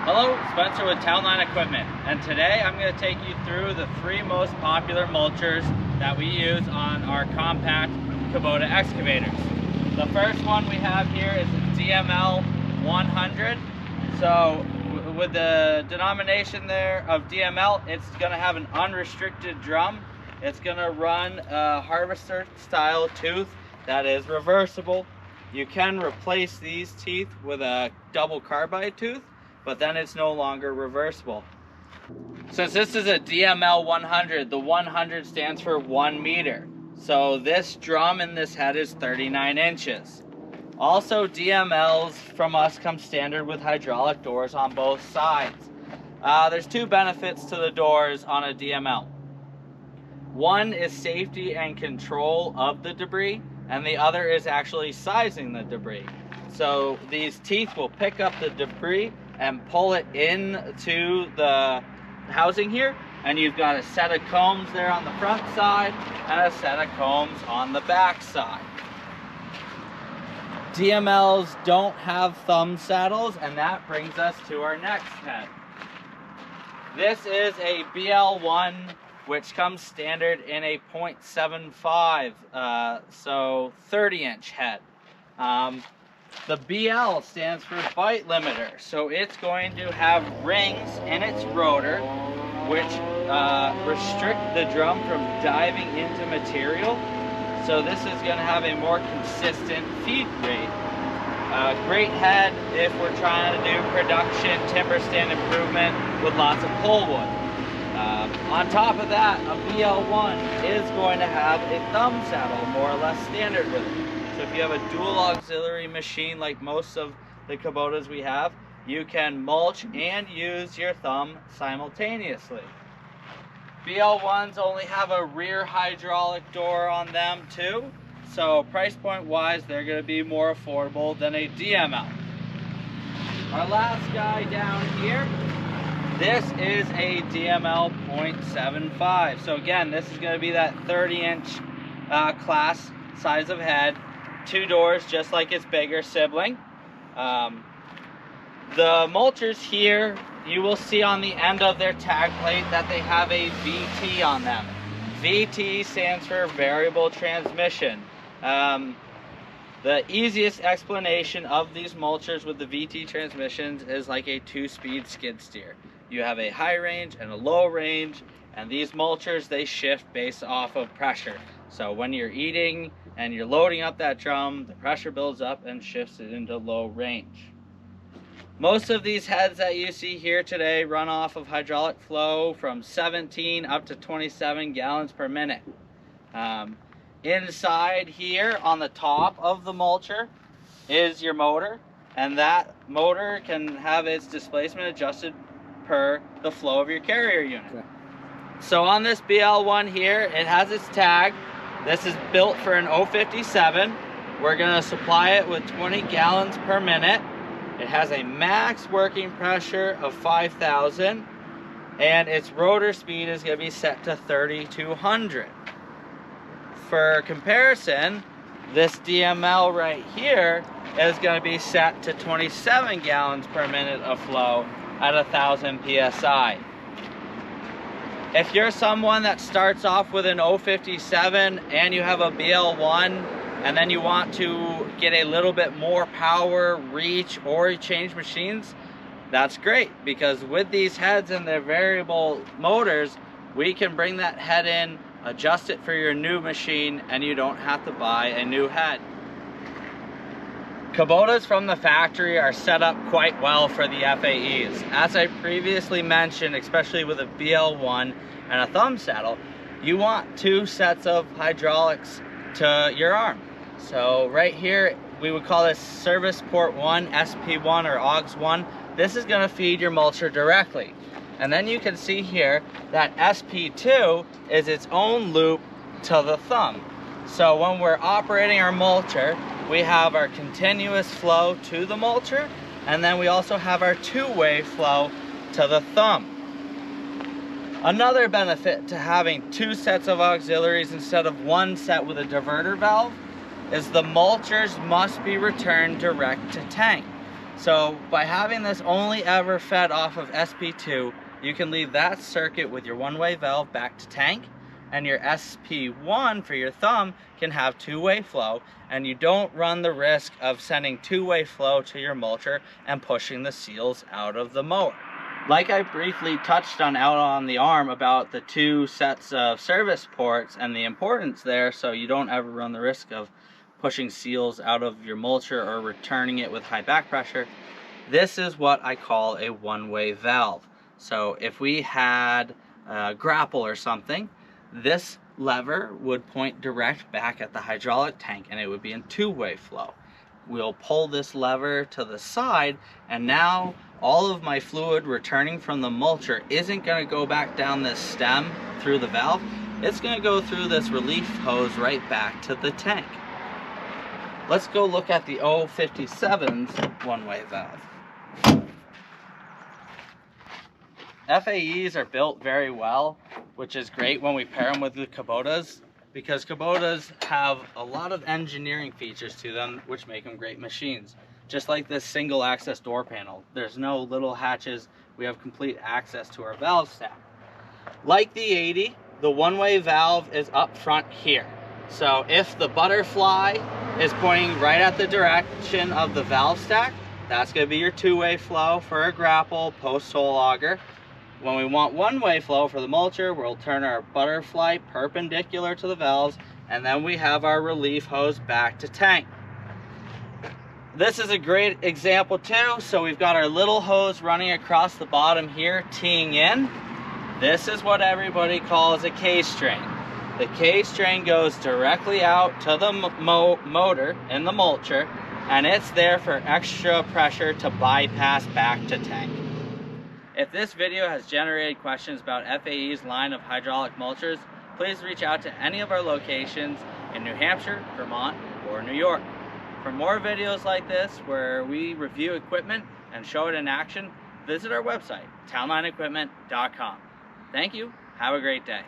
Hello, Spencer with Townline Equipment, and today I'm going to take you through the 3 most popular mulchers that we use on our compact Kubota excavators. The first one we have here is a DML 100. So with the denomination there of DML, it's going to have an unrestricted drum. It's going to run a harvester style tooth that is reversible. You can replace these teeth with a double carbide tooth, but then it's no longer reversible. Since this is a DML 100, the 100 stands for 1 meter. So this drum in this head is 39 inches. Also, DMLs from us come standard with hydraulic doors on both sides. There's 2 benefits to the doors on a DML. One is safety and control of the debris, and the other is actually sizing the debris. So these teeth will pick up the debris and pull it into the housing here, and you've got a set of combs there on the front side and a set of combs on the back side. DMLs don't have thumb saddles, and that brings us to our next head. This is a BL1, which comes standard in a 0.75, so 30-inch head. The BL stands for bite limiter, so it's going to have rings in its rotor which restrict the drum from diving into material. So this is going to have a more consistent feed rate. Great head if we're trying to do production timber stand improvement with lots of pullwood. On top of that, a BL1 is going to have a thumb saddle, more or less standard with it. So if you have a dual auxiliary machine like most of the Kubotas we have, you can mulch and use your thumb simultaneously. BL1s only have a rear hydraulic door on them too, so price point wise they're going to be more affordable than a DML. Our last guy down here, this is a DML 0.75. So again, this is going to be that 30-inch class size of head. 2 doors, just like its bigger sibling. The mulchers here, you will see on the end of their tag plate that they have a VT on them. VT stands for variable transmission. The easiest explanation of these mulchers with the VT transmissions is like a 2-speed skid steer. You have a high range and a low range, and these mulchers, they shift based off of pressure. So when you're eating and you're loading up that drum, the pressure builds up and shifts it into low range. Most of these heads that you see here today run off of hydraulic flow from 17 up to 27 gallons per minute. Inside here on the top of the mulcher is your motor, and that motor can have its displacement adjusted per the flow of your carrier unit. Okay. So on this BL1 here, it has its tag. This is built for an 057. We're going to supply it with 20 gallons per minute. It has a max working pressure of 5,000, and its rotor speed is going to be set to 3,200. For comparison, this DML right here is going to be set to 27 gallons per minute of flow at 1,000 psi. If you're someone that starts off with an 057 and you have a BL1 and then you want to get a little bit more power, reach, or change machines, that's great, because with these heads and their variable motors, we can bring that head in, adjust it for your new machine, and you don't have to buy a new head. Kubotas from the factory are set up quite well for the FAEs. As I previously mentioned, especially with a BL1 and a thumb saddle, you want 2 sets of hydraulics to your arm. So right here, we would call this service port 1, SP1 or AUX 1. This is going to feed your mulcher directly. And then you can see here that SP2 is its own loop to the thumb. So when we're operating our mulcher, we have our continuous flow to the mulcher, and then we also have our 2-way flow to the thumb. Another benefit to having 2 sets of auxiliaries instead of 1 set with a diverter valve is the mulchers must be returned direct to tank. So by having this only ever fed off of SP2, you can leave that circuit with your one-way valve back to tank, and your SP1 for your thumb can have two-way flow, and you don't run the risk of sending two-way flow to your mulcher and pushing the seals out of the mower. Like I briefly touched on out on the arm about the two sets of service ports and the importance there, so you don't ever run the risk of pushing seals out of your mulcher or returning it with high back pressure, this is what I call a one-way valve. So if we had a grapple or something, this lever would point direct back at the hydraulic tank and it would be in two-way flow. We'll pull this lever to the side, and now all of my fluid returning from the mulcher isn't going to go back down this stem through the valve. It's going to go through this relief hose right back to the tank. Let's go look at the 057's one-way valve. FAEs are built very well, which is great when we pair them with the Kubotas, because Kubotas have a lot of engineering features to them which make them great machines. Just like this single access door panel, there's no little hatches, we have complete access to our valve stack. Like the 80, the one-way valve is up front here. So if the butterfly is pointing right at the direction of the valve stack, that's going to be your two-way flow for a grapple post-hole auger. When we want one-way flow for the mulcher, we'll turn our butterfly perpendicular to the valves, and then we have our relief hose back to tank. This is a great example too. So we've got our little hose running across the bottom here, teeing in. This is what everybody calls a K-string. The K-string goes directly out to the motor in the mulcher, and it's there for extra pressure to bypass back to tank. If this video has generated questions about FAE's line of hydraulic mulchers, please reach out to any of our locations in New Hampshire, Vermont, or New York. For more videos like this, where we review equipment and show it in action, visit our website, townlineequipment.com. Thank you. Have a great day.